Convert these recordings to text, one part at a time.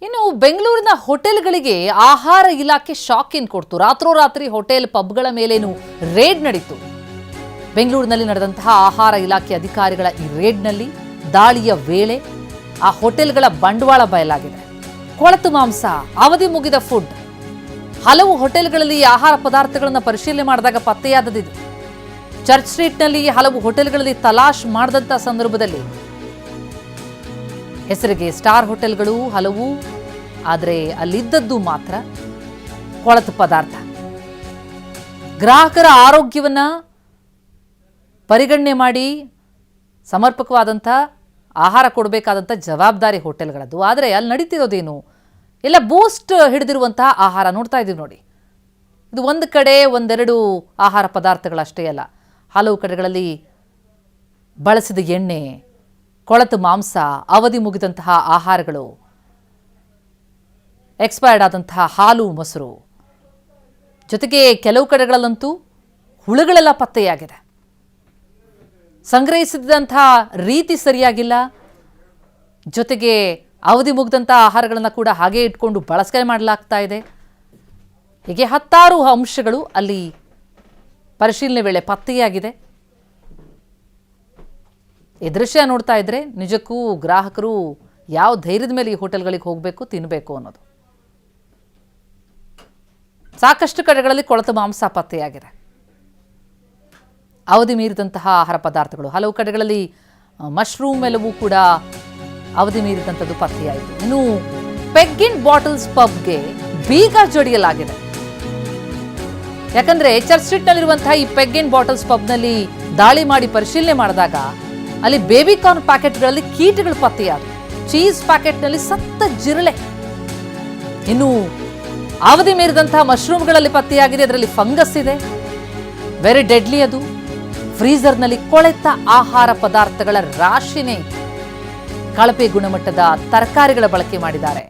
ಇನ್ನು ಬೆಂಗಳೂರಿನ ಹೋಟೆಲ್ಗಳಿಗೆ ಆಹಾರ ಇಲಾಖೆ ಶಾಕ್ ಏನು ಕೊಡ್ತು. ರಾತ್ರೋರಾತ್ರಿ ಹೋಟೆಲ್ ಪಬ್ಗಳ ಮೇಲೇನು ರೇಡ್ ನಡೀತು. ಬೆಂಗಳೂರಿನಲ್ಲಿ ನಡೆದಂತಹ ಆಹಾರ ಇಲಾಖೆ ಅಧಿಕಾರಿಗಳ ಈ ರೇಡ್ನಲ್ಲಿ ದಾಳಿಯ ವೇಳೆ ಆ ಹೋಟೆಲ್ಗಳ ಬಂಡವಾಳ ಬಯಲಾಗಿದೆ. ಕೊಳತು ಮಾಂಸ, ಅವಧಿ ಮುಗಿದ ಫುಡ್, ಹಲವು ಹೋಟೆಲ್ಗಳಲ್ಲಿ ಆಹಾರ ಪದಾರ್ಥಗಳನ್ನು ಪರಿಶೀಲನೆ ಮಾಡಿದಾಗ ಪತ್ತೆಯಾದದಿದು. ಚರ್ಚ್ ಸ್ಟ್ರೀಟ್ನಲ್ಲಿ ಹಲವು ಹೋಟೆಲ್ಗಳಲ್ಲಿ ತಲಾಶ್ ಮಾಡಿದಂಥ ಸಂದರ್ಭದಲ್ಲಿ ಹೆಸರಿಗೆ ಸ್ಟಾರ್ ಹೋಟೆಲ್ಗಳು ಹಲವು, ಆದರೆ ಅಲ್ಲಿದ್ದದ್ದು ಮಾತ್ರ ಕೊಳತು ಪದಾರ್ಥ. ಗ್ರಾಹಕರ ಆರೋಗ್ಯವನ್ನ ಪರಿಗಣನೆ ಮಾಡಿ ಸಮರ್ಪಕವಾದಂಥ ಆಹಾರ ಕೊಡಬೇಕಾದಂಥ ಜವಾಬ್ದಾರಿ ಹೋಟೆಲ್ಗಳದ್ದು. ಆದರೆ ಅಲ್ಲಿ ನಡೀತಿರೋದೇನು, ಎಲ್ಲ ಬೂಸ್ಟ್ ಹಿಡಿದಿರುವಂತಹ ಆಹಾರ ನೋಡ್ತಾ ಇದ್ದೀವಿ ನೋಡಿ. ಇದು ಒಂದು ಕಡೆ ಒಂದೆರಡು ಆಹಾರ ಪದಾರ್ಥಗಳಷ್ಟೇ ಅಲ್ಲ, ಹಲವು ಕಡೆಗಳಲ್ಲಿ ಬಳಸಿದ ಎಣ್ಣೆ, ಕೊಳತು ಮಾಂಸ, ಅವಧಿ ಮುಗಿದಂತಹ ಆಹಾರಗಳು, ಎಕ್ಸ್ಪೈರ್ಡ್ ಆದಂತಹ ಹಾಲು ಮೊಸರು, ಜೊತೆಗೆ ಕೆಲವು ಕಡೆಗಳಲ್ಲಂತೂ ಹುಳುಗಳೆಲ್ಲ ಪತ್ತೆಯಾಗಿದೆ. ಸಂಗ್ರಹಿಸಿದಂತಹ ರೀತಿ ಸರಿಯಾಗಿಲ್ಲ, ಜೊತೆಗೆ ಅವಧಿ ಮುಗಿದಂಥ ಆಹಾರಗಳನ್ನು ಕೂಡ ಹಾಗೆ ಇಟ್ಕೊಂಡು ಬಳಕೆ ಮಾಡಲಾಗ್ತಾ ಇದೆ. ಹೀಗೆ ಹತ್ತಾರು ಅಂಶಗಳು ಅಲ್ಲಿ ಪರಿಶೀಲನೆ ವೇಳೆ ಪತ್ತೆಯಾಗಿದೆ. ಈ ದೃಶ್ಯ ನೋಡ್ತಾ ಇದ್ರೆ ನಿಜಕ್ಕೂ ಗ್ರಾಹಕರು ಯಾವ ಧೈರ್ಯದ ಮೇಲೆ ಈ ಹೋಟೆಲ್ಗಳಿಗೆ ಹೋಗಬೇಕು, ತಿನ್ನಬೇಕು ಅನ್ನೋದು. ಸಾಕಷ್ಟು ಕಡೆಗಳಲ್ಲಿ ಕೊಳತು ಮಾಂಸ ಪತ್ತೆಯಾಗಿದೆ, ಅವಧಿ ಮೀರಿದಂತಹ ಆಹಾರ ಪದಾರ್ಥಗಳು, ಹಲವು ಕಡೆಗಳಲ್ಲಿ ಮಶ್ರೂಮ್ ಎಲ್ಲವೂ ಕೂಡ ಅವಧಿ ಮೀರಿದಂಥದ್ದು ಪತ್ತೆಯಾಯಿತು. ಇನ್ನು ಪೆಗ್ಗಿನ್ ಬಾಟಲ್ಸ್ ಪಬ್ಗೆ ಬೀಗ ಜಡಿಯಲಾಗಿದೆ. ಯಾಕಂದ್ರೆ ಚರ್ಚ್ ಸ್ಟ್ರೀಟ್ನಲ್ಲಿರುವಂತಹ ಈ ಪೆಗ್ಗಿನ್ ಬಾಟಲ್ಸ್ ಪಬ್ನಲ್ಲಿ ದಾಳಿ ಮಾಡಿ ಪರಿಶೀಲನೆ ಮಾಡಿದಾಗ ಅಲ್ಲಿ ಬೇಬಿಕಾರ್ನ್ ಪ್ಯಾಕೆಟ್ಗಳಲ್ಲಿ ಕೀಟಗಳು ಪತ್ತೆಯಾದವು. ಚೀಸ್ ಪ್ಯಾಕೆಟ್ನಲ್ಲಿ ಸತ್ತ ಜಿರಳೆ, ಇನ್ನು ಅವಧಿ ಮೀರಿದಂತಹ ಮಶ್ರೂಮ್ಗಳಲ್ಲಿ ಪತ್ತೆಯಾಗಿದೆ. ಅದರಲ್ಲಿ ಫಂಗಸ್ ಇದೆ, ವೆರಿ ಡೆಡ್ಲಿ ಅದು. ಫ್ರೀಜರ್ನಲ್ಲಿ ಕೊಳೆತ ಆಹಾರ ಪದಾರ್ಥಗಳ ರಾಶಿನೇ, ಕಳಪೆ ಗುಣಮಟ್ಟದ ತರಕಾರಿಗಳ ಬಳಕೆ ಮಾಡಿದ್ದಾರೆ.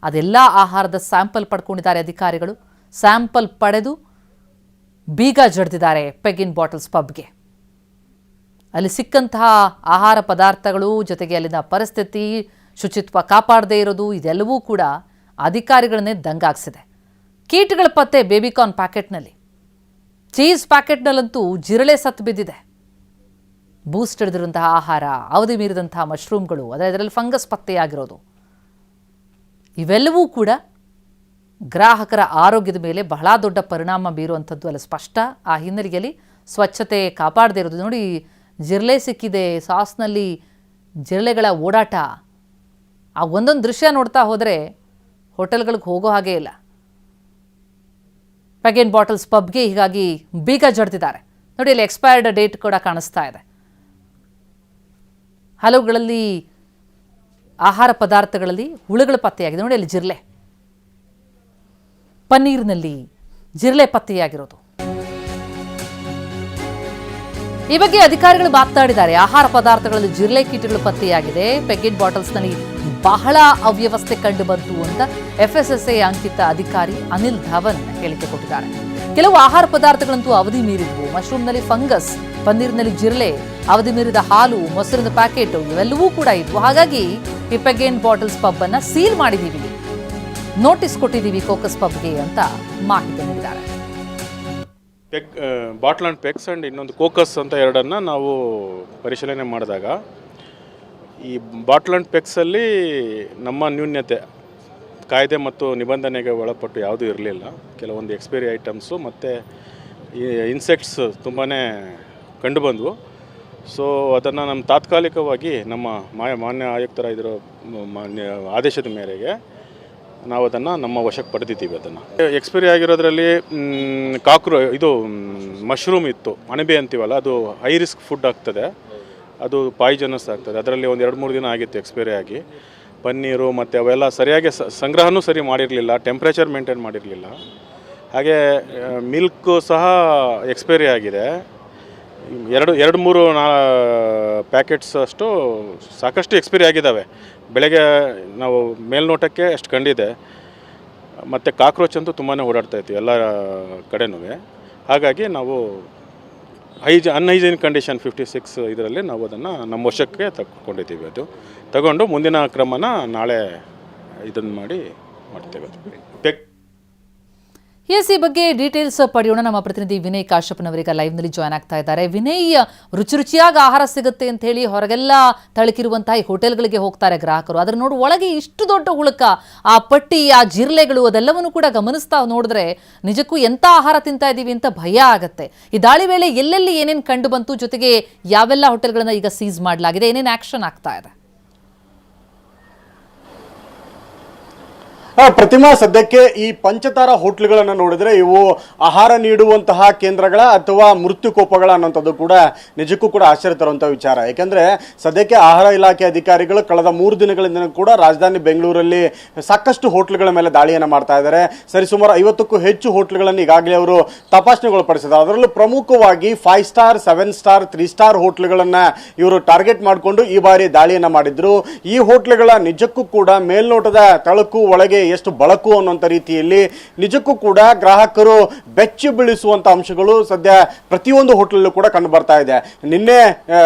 ಅದೆಲ್ಲ ಆಹಾರದ ಸ್ಯಾಂಪಲ್ ಪಡ್ಕೊಂಡಿದ್ದಾರೆ ಅಧಿಕಾರಿಗಳು. ಸ್ಯಾಂಪಲ್ ಪಡೆದು ಬೀಗ ಜಡಿದಿದ್ದಾರೆ ಪೆಗ್ಗಿನ್ ಬಾಟಲ್ಸ್ ಪಬ್ಗೆ. ಅಲ್ಲಿ ಸಿಕ್ಕಂತಹ ಆಹಾರ ಪದಾರ್ಥಗಳು, ಜೊತೆಗೆ ಅಲ್ಲಿನ ಪರಿಸ್ಥಿತಿ, ಶುಚಿತ್ವ ಕಾಪಾಡದೇ ಇರೋದು, ಇದೆಲ್ಲವೂ ಕೂಡ ಅಧಿಕಾರಿಗಳನ್ನೇ ದಂಗಾಗಿಸಿದೆ. ಕೀಟಗಳ ಪತ್ತೆ ಬೇಬಿಕಾರ್ನ್ ಪ್ಯಾಕೆಟ್ನಲ್ಲಿ, ಚೀಸ್ ಪ್ಯಾಕೆಟ್ನಲ್ಲಂತೂ ಜಿರಳೆ ಸತ್ತು ಬಿದ್ದಿದೆ. ಬೂಸ್ಟ್ ಹಿಡಿದಿರುವಂತಹ ಆಹಾರ, ಅವಧಿ ಮೀರಿದಂತಹ ಮಶ್ರೂಮ್ಗಳು, ಅದರಲ್ಲಿ ಫಂಗಸ್ ಪತ್ತೆಯಾಗಿರೋದು, ಇವೆಲ್ಲವೂ ಕೂಡ ಗ್ರಾಹಕರ ಆರೋಗ್ಯದ ಮೇಲೆ ಬಹಳ ದೊಡ್ಡ ಪರಿಣಾಮ ಬೀರುವಂಥದ್ದು ಅಲ್ಲಿ ಸ್ಪಷ್ಟ. ಆ ಹಿನ್ನೆಲೆಯಲ್ಲಿ ಸ್ವಚ್ಛತೆ ಕಾಪಾಡದೇ ಇರೋದು ನೋಡಿ. ಜಿರಳೆ ಸಿಕ್ಕಿದೆ, ಸಾಸ್ನಲ್ಲಿ ಜಿರಳೆಗಳ ಓಡಾಟ, ಆ ಒಂದೊಂದು ದೃಶ್ಯ ನೋಡ್ತಾ ಹೋದರೆ ಹೋಟೆಲ್ಗಳಿಗೆ ಹೋಗೋ ಹಾಗೆ ಇಲ್ಲ. ಪೆಗ್ಗಿನ್ ಬಾಟಲ್ಸ್ ಪಬ್ಗೆ ಹೀಗಾಗಿ ಬೀಗ ಜಡ್ತಿದ್ದಾರೆ ನೋಡಿ. ಅಲ್ಲಿ ಎಕ್ಸ್ಪೈರ್ಡ್ ಡೇಟ್ ಕೂಡ ಕಾಣಿಸ್ತಾ ಇದೆ. ಹಲವುಗಳಲ್ಲಿ ಆಹಾರ ಪದಾರ್ಥಗಳಲ್ಲಿ ಹುಳುಗಳು ಪತ್ತೆಯಾಗಿದೆ ನೋಡಿ. ಅಲ್ಲಿ ಜಿರಳೆ, ಪನ್ನೀರ್ನಲ್ಲಿ ಜಿರಳೆ ಪತ್ತೆಯಾಗಿರೋದು. ಈ ಬಗ್ಗೆ ಅಧಿಕಾರಿಗಳು ಮಾತನಾಡಿದ್ದಾರೆ. ಆಹಾರ ಪದಾರ್ಥಗಳಲ್ಲಿ ಜಿರಳೆ ಕೀಟಗಳು ಪತ್ತೆಯಾಗಿದೆ, ಪೆಗ್ಗಿನ್ ಬಾಟಲ್ಸ್ನಲ್ಲಿ ಬಹಳ ಅವ್ಯವಸ್ಥೆ ಕಂಡು ಬಂತು ಅಂತ FSSAI ಅಂಕಿತ ಅಧಿಕಾರಿ ಅನಿಲ್ ಧವನ್ ಹೇಳಿಕೆ ಕೊಟ್ಟಿದ್ದಾರೆ. ಕೆಲವು ಆಹಾರ ಪದಾರ್ಥಗಳಂತೂ ಅವಧಿ ಮೀರಿದ್ವು. ಮಶ್ರೂಮ್ನಲ್ಲಿ ಫಂಗಸ್, ಪನ್ನೀರ್ನಲ್ಲಿ ಜಿರಳೆ, ಅವಧಿ ಮೀರಿದ ಹಾಲು, ಮೊಸರಿನ ಪ್ಯಾಕೆಟ್ ಇವೆಲ್ಲವೂ ಕೂಡ ಇದ್ವು. ಹಾಗಾಗಿ ಈ ಪೆಗ್ಗಿನ್ ಬಾಟಲ್ಸ್ ಪಬ್ ಅನ್ನ ಸೀಲ್ ಮಾಡಿದೀವಿ, ನೋಟಿಸ್ ಕೊಟ್ಟಿದ್ದೀವಿ ಕೋಕಸ್ ಪಬ್ಗೆ ಅಂತ ಮಾಹಿತಿ ನೀಡಿದ್ದಾರೆ. ಬಾಟ್ಲ್ ಆ್ಯಂಡ್ ಪೆಗ್ಸ್ ಆ್ಯಂಡ್ ಇನ್ನೊಂದು ಕೋಕಸ್ ಅಂತ ಎರಡನ್ನು ನಾವು ಪರಿಶೀಲನೆ ಮಾಡಿದಾಗ ಈ ಬಾಟ್ಲ್ ಆ್ಯಂಡ್ ಪೆಗ್ಸಲ್ಲಿ ನಮ್ಮ ನ್ಯೂನ್ಯತೆ, ಕಾಯ್ದೆ ಮತ್ತು ನಿಬಂಧನೆಗೆ ಒಳಪಟ್ಟು ಯಾವುದೂ ಇರಲಿಲ್ಲ. ಕೆಲವೊಂದು ಎಕ್ಸ್ಪೈರಿ ಐಟಮ್ಸು ಮತ್ತು ಈ ಇನ್ಸೆಕ್ಟ್ಸ್ ತುಂಬಾ ಕಂಡುಬಂದವು. ಸೊ ಅದನ್ನು ನಮ್ಮ ತಾತ್ಕಾಲಿಕವಾಗಿ ನಮ್ಮ ಮಾನ್ಯ ಆಯುಕ್ತರ ಇದರ ಆದೇಶದ ಮೇರೆಗೆ ನಾವು ಅದನ್ನು ನಮ್ಮ ವಶಕ್ಕೆ ಪಡೆದಿದ್ದೀವಿ. ಅದನ್ನು ಎಕ್ಸ್ಪೈರಿ ಆಗಿರೋದ್ರಲ್ಲಿ ಇದು ಮಶ್ರೂಮ್ ಇತ್ತು, ಅಣಬೆ ಅಂತೀವಲ್ಲ, ಅದು ಹೈ ರಿಸ್ಕ್ ಫುಡ್ ಆಗ್ತದೆ, ಅದು ಪಾಯ್ಜನಸ್ ಆಗ್ತದೆ. ಅದರಲ್ಲಿ ಒಂದು 2-3 ದಿನ ಆಗಿತ್ತು ಎಕ್ಸ್ಪೈರಿ ಆಗಿ. ಪನ್ನೀರು ಮತ್ತು ಅವೆಲ್ಲ ಸರಿಯಾಗಿ ಸಂಗ್ರಹನೂ ಸರಿ ಮಾಡಿರಲಿಲ್ಲ, ಟೆಂಪ್ರೇಚರ್ ಮೇಂಟೈನ್ ಮಾಡಿರಲಿಲ್ಲ. ಹಾಗೆ ಮಿಲ್ಕು ಸಹ ಎಕ್ಸ್ಪೈರಿ ಆಗಿದೆ. 2-3 ಪ್ಯಾಕೆಟ್ಸ್ ಅಷ್ಟು ಸಾಕಷ್ಟು ಎಕ್ಸ್ಪೈರಿ ಆಗಿದ್ದಾವೆ. ಬೆಳಗ್ಗೆ ನಾವು ಮೇಲ್ನೋಟಕ್ಕೆ ಅಷ್ಟು ಕಂಡಿದೆ. ಮತ್ತು ಕಾಕ್ರೋಚ್ ಅಂತೂ ತುಂಬಾ ಓಡಾಡ್ತಾಯಿತ್ತು ಎಲ್ಲ ಕಡೆನೂ. ಹಾಗಾಗಿ ನಾವು ಅನ್ಹೈಜಿನಿಕ್ ಕಂಡೀಷನ್ 56 ಇದರಲ್ಲಿ ನಾವು ಅದನ್ನು ನಮ್ಮ ವಶಕ್ಕೆ ತಗೊಂಡಿದ್ದೀವಿ. ಅದು ತಗೊಂಡು ಮುಂದಿನ ಕ್ರಮನ ನಾಳೆ ಇದನ್ನು ಮಾಡ್ತೇವೆ. ಪೆಕ್ ಎಸ್, ಈ ಬಗ್ಗೆ ಡೀಟೇಲ್ಸ್ ಪಡೆಯೋಣ. ನಮ್ಮ ಪ್ರತಿನಿಧಿ ವಿನಯ್ ಕಾಶ್ಯಪ್ನವರೀಗ ಲೈವ್ನಲ್ಲಿ ಜಾಯ್ನ್ ಆಗ್ತಾ ಇದ್ದಾರೆ. ವಿನಯ್, ರುಚಿಯಾಗಿ ಆಹಾರ ಸಿಗುತ್ತೆ ಅಂತ ಹೇಳಿ ಹೊರಗೆಲ್ಲ ತಳಕಿರುವಂತಹ ಈ ಹೋಟೆಲ್ಗಳಿಗೆ ಹೋಗ್ತಾರೆ ಗ್ರಾಹಕರು. ಅದ್ರ ನೋಡಿ ಒಳಗೆ ಇಷ್ಟು ದೊಡ್ಡ ಹುಳುಕ, ಆ ಪಟ್ಟಿ, ಆ ಜಿರ್ಲೆಗಳು, ಅದೆಲ್ಲವನ್ನು ಕೂಡ ಗಮನಿಸ್ತಾ ನೋಡಿದ್ರೆ ನಿಜಕ್ಕೂ ಎಂಥ ಆಹಾರ ತಿಂತಾ ಇದ್ದೀವಿ ಅಂತ ಭಯ ಆಗತ್ತೆ. ಈ ದಾಳಿ ವೇಳೆ ಎಲ್ಲೆಲ್ಲಿ ಏನೇನು ಕಂಡು ಬಂತು, ಜೊತೆಗೆ ಯಾವೆಲ್ಲ ಹೋಟೆಲ್ಗಳನ್ನ ಈಗ ಸೀಸ್ ಮಾಡಲಾಗಿದೆ, ಏನೇನು ಆಕ್ಷನ್ ಆಗ್ತಾ ಇದೆ? ಪ್ರತಿಮಾ, ಸದ್ಯಕ್ಕೆ ಈ ಪಂಚತಾರ ಹೋಟ್ಲುಗಳನ್ನು ನೋಡಿದ್ರೆ ಇವು ಆಹಾರ ನೀಡುವಂತಹ ಕೇಂದ್ರಗಳ ಅಥವಾ ಮೃತ್ಯುಕೋಪಗಳ ಅನ್ನೋಂಥದ್ದು ಕೂಡ ನಿಜಕ್ಕೂ ಕೂಡ ಆಶ್ಚರ್ಯ ತರುವಂತಹ ವಿಚಾರ. ಯಾಕಂದ್ರೆ ಸದ್ಯಕ್ಕೆ ಆಹಾರ ಇಲಾಖೆ ಅಧಿಕಾರಿಗಳು ಕಳೆದ 3 ದಿನಗಳಿಂದ ಕೂಡ ರಾಜಧಾನಿ ಬೆಂಗಳೂರಲ್ಲಿ ಸಾಕಷ್ಟು ಹೋಟ್ಲುಗಳ ಮೇಲೆ ದಾಳಿಯನ್ನು ಮಾಡ್ತಾ ಇದ್ದಾರೆ. ಸರಿಸುಮಾರು 50ಕ್ಕೂ ಹೆಚ್ಚು ಹೋಟ್ಲುಗಳನ್ನು ಈಗಾಗಲೇ ಅವರು ತಪಾಸಣೆಗೊಳಪಡಿಸಿದ್ದಾರೆ. ಅದರಲ್ಲೂ ಪ್ರಮುಖವಾಗಿ 5 ಸ್ಟಾರ್, 7 ಸ್ಟಾರ್, 3 ಸ್ಟಾರ್ ಹೋಟ್ಲುಗಳನ್ನ ಇವರು ಟಾರ್ಗೆಟ್ ಮಾಡಿಕೊಂಡು ಈ ಬಾರಿ ದಾಳಿಯನ್ನ ಮಾಡಿದ್ರು. ಈ ಹೋಟ್ಲುಗಳ ನಿಜಕ್ಕೂ ಕೂಡ ಮೇಲ್ನೋಟದ ತಳಕು ಒಳಗೆ ಎಷ್ಟು ಬಳಕು ಅನ್ನುವಂಥ ರೀತಿಯಲ್ಲಿ ನಿಜಕ್ಕೂ ಕೂಡ ಗ್ರಾಹಕರು ಬೆಚ್ಚಿ ಬೀಳಿಸುವಂತ ಅಂಶಗಳು ಸದ್ಯ ಪ್ರತಿಯೊಂದು ಹೋಟ್ಲಲ್ಲೂ ಕೂಡ ಕಂಡು ಬರ್ತಾ ಇದೆ. ನಿನ್ನೆ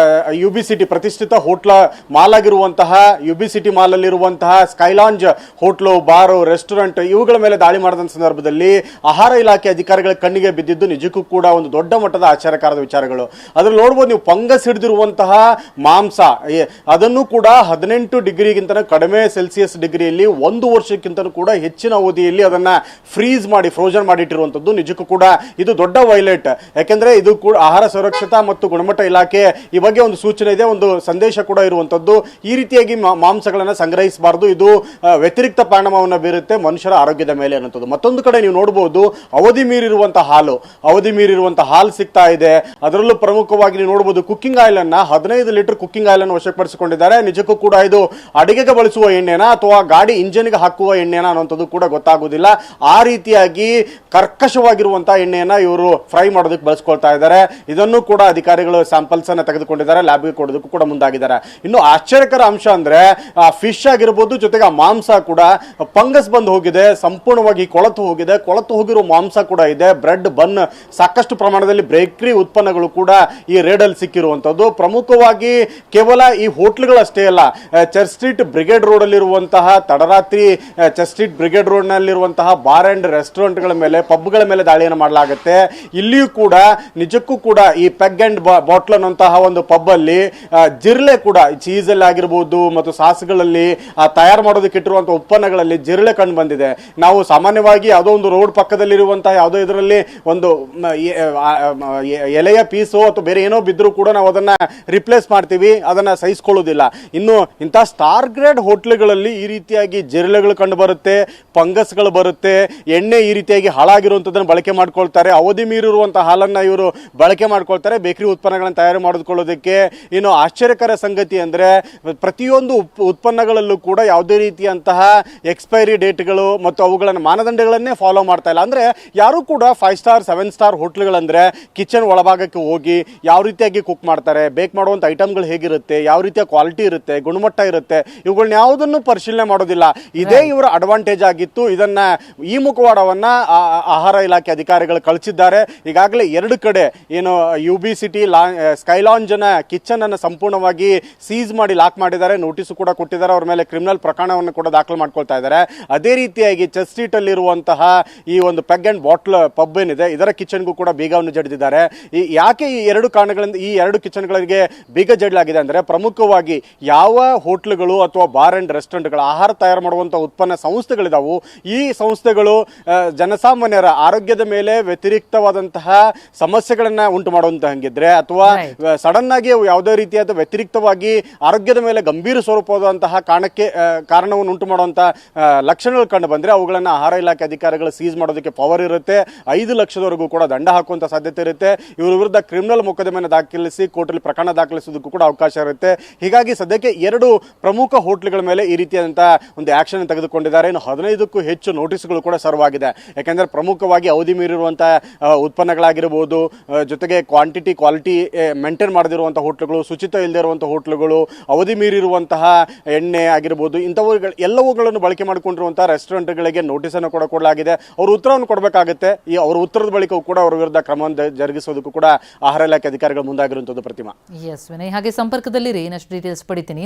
UB ಸಿಟಿ ಪ್ರತಿಷ್ಠಿತ ಹೋಟ್ಲ ಮಾಲ್ ಆಗಿರುವಂತಹ UB ಸಿಟಿ ಮಾಲ್ ಅಲ್ಲಿರುವಂತಹ ಸ್ಕೈಲಾಂಜ್ ಹೋಟ್ಲು, ಬಾರು, ರೆಸ್ಟೋರೆಂಟ್ ಇವುಗಳ ಮೇಲೆ ದಾಳಿ ಮಾಡಿದ ಸಂದರ್ಭದಲ್ಲಿ ಆಹಾರ ಇಲಾಖೆ ಅಧಿಕಾರಿಗಳ ಕಣ್ಣಿಗೆ ಬಿದ್ದಿದ್ದು ನಿಜಕ್ಕೂ ಕೂಡ ಒಂದು ದೊಡ್ಡ ಮಟ್ಟದ ಆಶ್ಚರ್ಯಕಾರದ ವಿಚಾರಗಳು. ಅದ್ರಲ್ಲಿ ನೋಡ್ಬೋದು ನೀವು, ಫಂಗಸ್ ಹಿಡಿದಿರುವಂತಹ ಮಾಂಸ, ಅದನ್ನು ಕೂಡ 18 ಡಿಗ್ರಿಗಿಂತ ಕಡಿಮೆ ಸೆಲ್ಸಿಯಸ್ ಡಿಗ್ರಿಯಲ್ಲಿ 1 ವರ್ಷಕ್ಕಿಂತ ಕೂಡ ಹೆಚ್ಚಿನ ಅವಧಿಯಲ್ಲಿ ಅದನ್ನ ಫ್ರೀಸ್ ಮಾಡಿ, ಫ್ರೋಜನ್ ಮಾಡಿಟ್ಟಿರುವಂತದ್ದು ನಿಜಕ್ಕೂ ಕೂಡ ಇದು ದೊಡ್ಡ ವೈಲೇಟ್. ಯಾಕೆಂದ್ರೆ ಇದು ಕೂಡ ಆಹಾರ ಸುರಕ್ಷತಾ ಮತ್ತು ಗುಣಮಟ್ಟ ಇಲಾಖೆ ಈ ಬಗ್ಗೆ ಒಂದು ಸೂಚನೆ ಇದೆ, ಒಂದು ಸಂದೇಶ ಕೂಡ ಇರುವಂತದ್ದು. ಈ ರೀತಿಯಾಗಿ ಮಾಂಸಗಳನ್ನ ಸಂಗ್ರಹಿಸಬಾರದು, ಇದು ವ್ಯತಿರಿಕ್ತ ಪರಿಣಾಮವನ್ನು ಬೀರುತ್ತೆ ಮನುಷ್ಯರ ಆರೋಗ್ಯದ ಮೇಲೆ ಅನ್ನೋದು. ಮತ್ತೊಂದು ಕಡೆ ನೀವು ನೋಡಬಹುದು, ಅವಧಿ ಮೀರಿರುವಂತಹ ಹಾಲು ಸಿಗ್ತಾ ಇದೆ. ಅದರಲ್ಲೂ ಪ್ರಮುಖವಾಗಿ ನೀವು ನೋಡಬಹುದು, ಕುಕ್ಕಿಂಗ್ ಆಯಿಲ್ ಅನ್ನ 15 ಲೀಟರ್ ಕುಕ್ಕಿಂಗ್ ಆಯಿಲ್ ಅನ್ನು ವಶಪಡಿಸಿಕೊಂಡಿದ್ದಾರೆ. ನಿಜಕ್ಕೂ ಕೂಡ ಇದು ಅಡಿಗೆಗೆ ಬಳಸುವ ಎಣ್ಣೆನಾ ಅಥವಾ ಗಾಡಿ ಇಂಜಿನ್ಗೆ ಹಾಕುವ ಎಣ್ಣೆನಾ ಅನ್ನೋಂಥದ್ದು ಕೂಡ ಗೊತ್ತಾಗುವುದಿಲ್ಲ. ಆ ರೀತಿಯಾಗಿ ಕರ್ಕಶವಾಗಿರುವಂತಹ ಎಣ್ಣೆಯನ್ನ ಇವರು ಫ್ರೈ ಮಾಡೋದಕ್ಕೆ ಬಳಸ್ಕೊಳ್ತಾ ಇದ್ದಾರೆ. ಇದನ್ನು ಕೂಡ ಅಧಿಕಾರಿಗಳು ಸ್ಯಾಂಪಲ್ಸ್ ಅನ್ನ ತೆಗೆದುಕೊಂಡಿದ್ದಾರೆ, ಲ್ಯಾಬ್ಗೆ ಕೊಡೋದಕ್ಕೂ ಕೂಡ ಮುಂದಾಗಿದ್ದಾರೆ. ಇನ್ನು ಆಶ್ಚರ್ಯಕರ ಅಂಶ ಅಂದ್ರೆ ಫಿಶ್ ಆಗಿರ್ಬೋದು, ಜೊತೆಗೆ ಆ ಮಾಂಸ ಕೂಡ ಫಂಗಸ್ ಬಂದು ಹೋಗಿದೆ, ಸಂಪೂರ್ಣವಾಗಿ ಕೊಳತು ಹೋಗಿರೋ ಮಾಂಸ ಕೂಡ ಇದೆ. ಬ್ರೆಡ್, ಬನ್, ಸಾಕಷ್ಟು ಪ್ರಮಾಣದಲ್ಲಿ ಬೇಕರಿ ಉತ್ಪನ್ನಗಳು ಕೂಡ ಈ ರೇಡಲ್ಲಿ ಸಿಕ್ಕಿರುವಂತದ್ದು. ಪ್ರಮುಖವಾಗಿ ಕೇವಲ ಈ ಹೋಟ್ಲುಗಳಷ್ಟೇ ಅಲ್ಲ, ಚರ್ಚ್ ಸ್ಟ್ರೀಟ್ ಬ್ರಿಗೇಡ್ ರೋಡ್ ಅಲ್ಲಿರುವಂತಹ ತಡರಾತ್ರಿ ಚರ್ಚ್ ಸ್ಟ್ರೀಟ್ ಬ್ರಿಗೇಡ್ ರೋಡ್ ನಲ್ಲಿರುವಂತಹ ಬಾರ್ ಅಂಡ್ ರೆಸ್ಟೋರೆಂಟ್ಗಳ ಮೇಲೆ, ಪಬ್ಗಳ ಮೇಲೆ ದಾಳಿಯನ್ನು ಮಾಡಲಾಗುತ್ತೆ. ಇಲ್ಲಿಯೂ ಕೂಡ ನಿಜಕ್ಕೂ ಕೂಡ ಈ ಪೆಗ್ ಅಂಡ್ ಬಾಟ್ಲ್ ಅನ್ನುವಂತಹ ಒಂದು ಪಬ್ ಅಲ್ಲಿ ಜಿರ್ಲೆ ಕೂಡ, ಚೀಸ್ ಅಲ್ಲಿ ಆಗಿರ್ಬೋದು ಮತ್ತು ಸಾಸ್ಗಳಲ್ಲಿ ತಯಾರು ಮಾಡೋದಕ್ಕೆ ಇಟ್ಟಿರುವಂತಹ ಉತ್ಪನ್ನಗಳಲ್ಲಿ ಜಿರ್ಲೆ ಕಂಡು ಬಂದಿದೆ. ನಾವು ಸಾಮಾನ್ಯವಾಗಿ ಯಾವುದೋ ಒಂದು ರೋಡ್ ಪಕ್ಕದಲ್ಲಿರುವಂತಹ ಯಾವುದೋ ಇದರಲ್ಲಿ ಒಂದು ಎಲೆಯ ಪೀಸು ಅಥವಾ ಬೇರೆ ಏನೋ ಬಿದ್ದರೂ ಕೂಡ ನಾವು ಅದನ್ನ ರಿಪ್ಲೇಸ್ ಮಾಡ್ತೀವಿ, ಅದನ್ನ ಸಹಿಸಿಕೊಳ್ಳೋದಿಲ್ಲ. ಇನ್ನು ಇಂತಹ ಸ್ಟಾರ್ ಗ್ರೇಡ್ ಹೋಟ್ಲುಗಳಲ್ಲಿ ಈ ರೀತಿಯಾಗಿ ಜಿರ್ಲೆಗಳು ಕಂಡು ಬರುತ್ತೆ, ಫಂಗಸ್ಗಳು ಬರುತ್ತೆ, ಎಣ್ಣೆ ಈ ರೀತಿಯಾಗಿ ಹಾಳಾಗಿರುವಂಥದ್ದನ್ನು ಬಳಕೆ ಮಾಡ್ಕೊಳ್ತಾರೆ, ಅವಧಿ ಮೀರಿರುವಂತಹ ಹಾಲನ್ನ ಇವರು ಬಳಕೆ ಮಾಡ್ಕೊಳ್ತಾರೆ ಬೇಕರಿ ಉತ್ಪನ್ನಗಳನ್ನು ತಯಾರು ಮಾಡಿಕೊಳ್ಳೋದಕ್ಕೆ. ಇನ್ನು ಆಶ್ಚರ್ಯಕರ ಸಂಗತಿ ಅಂದ್ರೆ ಪ್ರತಿಯೊಂದು ಉತ್ಪನ್ನಗಳಲ್ಲೂ ಕೂಡ ಯಾವುದೇ ರೀತಿಯಂತಹ ಎಕ್ಸ್ಪೈರಿ ಡೇಟ್ಗಳು ಮತ್ತು ಅವುಗಳನ್ನು ಮಾನದಂಡಗಳನ್ನೇ ಫಾಲೋ ಮಾಡ್ತಾ ಇಲ್ಲ. ಅಂದ್ರೆ ಯಾರು ಕೂಡ 5 ಸ್ಟಾರ್ 7 ಸ್ಟಾರ್ ಹೋಟ್ಲುಗಳಂದ್ರೆ ಕಿಚನ್ ಒಳಭಾಗಕ್ಕೆ ಹೋಗಿ ಯಾವ ರೀತಿಯಾಗಿ ಕುಕ್ ಮಾಡ್ತಾರೆ, ಬೇಕ್ ಮಾಡುವಂಥ ಐಟಮ್ಗಳು ಹೇಗಿರುತ್ತೆ, ಯಾವ ರೀತಿಯ ಕ್ವಾಲಿಟಿ ಇರುತ್ತೆ, ಗುಣಮಟ್ಟ ಇರುತ್ತೆ, ಇವುಗಳನ್ನ ಯಾವುದನ್ನು ಪರಿಶೀಲನೆ ಮಾಡೋದಿಲ್ಲ. ಇದೇ ಇವರ ಅಡ್ವಾಂಟೇಜ್ ಆಗಿತ್ತು. ಇದನ್ನ ಈ ಮುಖವಾಡವನ್ನ ಆಹಾರ ಇಲಾಖೆ ಅಧಿಕಾರಿಗಳು ಕಳಿಸಿದ್ದಾರೆ. ಈಗಾಗಲೇ 2 ಕಡೆ ಏನು UB ಸಿಟಿ ಸ್ಕೈಲಾಂಜ್ ನ ಕಿಚನ್ ಅನ್ನು ಸಂಪೂರ್ಣವಾಗಿ ಸೀಸ್ ಮಾಡಿ ಲಾಕ್ ಮಾಡಿದ್ದಾರೆ, ನೋಟಿಸ್ ಕೂಡ ಕೊಟ್ಟಿದ್ದಾರೆ, ಅವ್ರ ಮೇಲೆ ಕ್ರಿಮಿನಲ್ ಪ್ರಕರಣವನ್ನು ಕೂಡ ದಾಖಲು ಮಾಡ್ಕೊಳ್ತಾ ಇದ್ದಾರೆ. ಅದೇ ರೀತಿಯಾಗಿ ಚರ್ಚ್ ಸ್ಟ್ರೀಟ್ ಅಲ್ಲಿರುವಂತಹ ಈ ಒಂದು ಪೆಗ್ ಅಂಡ್ ಬಾಟ್ಲ್ ಪಬ್ ಏನಿದೆ ಇದರ ಕಿಚನ್ಗೂ ಕೂಡ ಬೀಗವನ್ನು ಜಡಿದಿದ್ದಾರೆ. ಯಾಕೆ ಈ 2 ಕಾರಣಗಳಿಂದ ಈ 2 ಕಿಚನ್ಗಳಿಗೆ ಬೀಗ ಜಡಲಾಗಿದೆ ಅಂದ್ರೆ, ಪ್ರಮುಖವಾಗಿ ಯಾವ ಹೋಟ್ಲುಗಳು ಅಥವಾ ಬಾರ್ ಅಂಡ್ ರೆಸ್ಟೋರೆಂಟ್ಗಳು ಆಹಾರ ತಯಾರು ಮಾಡುವಂತಹ ಉತ್ಪನ್ನ ಸಂಸ್ಥೆಗಳಿದಾವು, ಈ ಸಂಸ್ಥೆಗಳು ಜನಸಾಮಾನ್ಯರ ಆರೋಗ್ಯದ ಮೇಲೆ ವ್ಯತಿರಿಕ್ತವಾದಂತಹ ಸಮಸ್ಯೆಗಳನ್ನ ಉಂಟು ಮಾಡುವಂತಹ ಹಂಗಿದ್ರೆ ಅಥವಾ ಸಡನ್ ಆಗಿ ಯಾವುದೇ ರೀತಿಯಾದ ವ್ಯತಿರಿಕ್ತವಾಗಿ ಆರೋಗ್ಯದ ಮೇಲೆ ಗಂಭೀರ ಸ್ವರೂಪವಾದಂತಹ ಕಾರಣವನ್ನು ಉಂಟು ಮಾಡುವಂತಹ ಲಕ್ಷಣಗಳು ಕಂಡು ಬಂದ್ರೆ ಅವುಗಳನ್ನ ಆಹಾರ ಇಲಾಖೆ ಅಧಿಕಾರಿಗಳು ಸೀಸ್ ಮಾಡೋದಕ್ಕೆ ಪವರ್ ಇರುತ್ತೆ. 5 ಲಕ್ಷದವರೆಗೂ ಕೂಡ ದಂಡ ಹಾಕುವಂತ ಸಾಧ್ಯತೆ ಇರುತ್ತೆ. ಇವರ ವಿರುದ್ಧ ಕ್ರಿಮಿನಲ್ ಮೊಕದ್ದಮೆಯನ್ನು ದಾಖಲಿಸಿ ಕೋರ್ಟಲ್ಲಿ ಪ್ರಕರಣ ದಾಖಲಿಸೋದಕ್ಕೂ ಕೂಡ ಅವಕಾಶ ಇರುತ್ತೆ. ಹೀಗಾಗಿ ಸದ್ಯಕ್ಕೆ 2 ಪ್ರಮುಖ ಹೋಟ್ಲುಗಳ ಮೇಲೆ ಈ ರೀತಿಯಾದಂತಹ ಒಂದು ಆಕ್ಷನ್ ತೆಗೆದುಕೊಂಡಿದ್ದಾರೆ. ಇನ್ನು 15ಕ್ಕೂ ಹೆಚ್ಚು ನೋಟಿಸ್ಗಳು ಕೂಡ ಸರ್ವ್ ಆಗಿದೆ. ಯಾಕೆಂದ್ರೆ ಪ್ರಮುಖವಾಗಿ ಅವಧಿ ಮೀರಿರುವಂತಹ ಉತ್ಪನ್ನಗಳಾಗಿರಬಹುದು, ಜೊತೆಗೆ ಕ್ವಾಲಿಟಿ ಮೇಂಟೈನ್ ಮಾಡದಿರುವಂತಹ ಹೋಟ್ಲುಗಳು, ಶುಚಿತ್ವ ಇಲ್ಲದೆ ಇರುವಂತಹ ಹೋಟ್ಲುಗಳು, ಅವಧಿ ಮೀರಿರುವಂತಹ ಎಣ್ಣೆ ಆಗಿರಬಹುದು, ಇಂಥವುಗಳು ಎಲ್ಲವುಗಳನ್ನು ಬಳಕೆ ಮಾಡಿಕೊಂಡಿರುವಂತಹ ರೆಸ್ಟೋರೆಂಟ್ಗಳಿಗೆ ನೋಟಿಸ್ ಅನ್ನು ಕೂಡ ಕೊಡಲಾಗಿದೆ. ಅವರು ಉತ್ತರವನ್ನು ಕೊಡಬೇಕಾಗುತ್ತೆ. ಈ ಅವರ ಉತ್ತರದ ಬಳಿಕ ಕೂಡ ಅವರ ವಿರುದ್ಧ ಕ್ರಮವನ್ನು ಜರುಗಿಸೋದಕ್ಕೂ ಕೂಡ ಆಹಾರ ಇಲಾಖೆ ಅಧಿಕಾರಿಗಳು ಮುಂದಾಗಿರುವಂತದ್ದು. ಪ್ರತಿಮಾ. ಎಸ್ ವಿನಯ್, ಹಾಗೆ ಸಂಪರ್ಕದಲ್ಲಿ ಇನ್ನಷ್ಟು ಡೀಟೇಲ್ಸ್ ಪಡಿತೀನಿ.